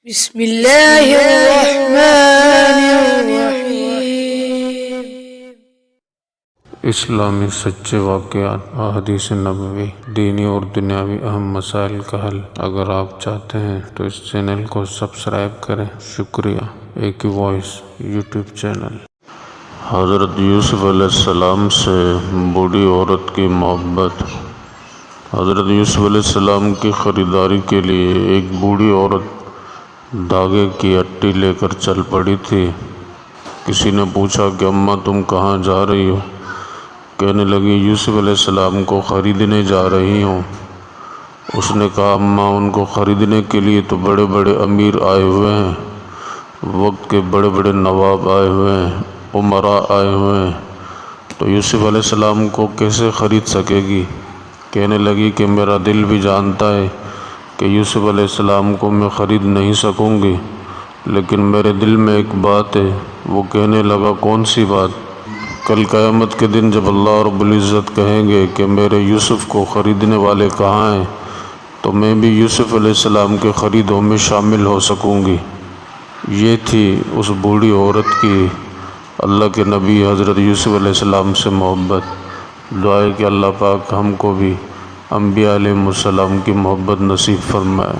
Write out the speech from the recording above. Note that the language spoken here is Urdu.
بسم اللہ الرحمن الرحیم۔ اسلامی سچے واقعات، احادیث نبوی، دینی اور دنیاوی اہم مسائل کا حل۔ اگر آپ چاہتے ہیں تو اس چینل کو سبسکرائب کریں۔ شکریہ۔ ایک وائس یوٹیوب چینل۔ حضرت یوسف علیہ السلام سے بوڑھی عورت کی محبت۔ حضرت یوسف علیہ السلام کی خریداری کے لیے ایک بوڑھی عورت دھاگے کی اٹی لے کر چل پڑی تھی۔ کسی نے پوچھا کہ اماں تم کہاں جا رہی ہو؟ کہنے لگی یوسف علیہ السلام کو خریدنے جا رہی ہوں۔ اس نے کہا اماں ان کو خریدنے کے لیے تو بڑے بڑے امیر آئے ہوئے ہیں، وقت کے بڑے بڑے نواب آئے ہوئے ہیں، امراء آئے ہوئے ہیں، تو یوسف علیہ السلام کو کیسے خرید سکے گی؟ کہنے لگی کہ میرا دل بھی جانتا ہے کہ یوسف علیہ السلام کو میں خرید نہیں سکوں گی، لیکن میرے دل میں ایک بات ہے۔ وہ کہنے لگا کون سی بات؟ کل قیامت کے دن جب اللہ رب العزت کہیں گے کہ میرے یوسف کو خریدنے والے کہاں ہیں، تو میں بھی یوسف علیہ السلام کے خریدوں میں شامل ہو سکوں گی۔ یہ تھی اس بوڑھی عورت کی اللہ کے نبی حضرت یوسف علیہ السلام سے محبت۔ دعا ہے کہ اللہ پاک ہم کو بھی انبیاء علیہ السلام کی محبت نصیب فرمائے۔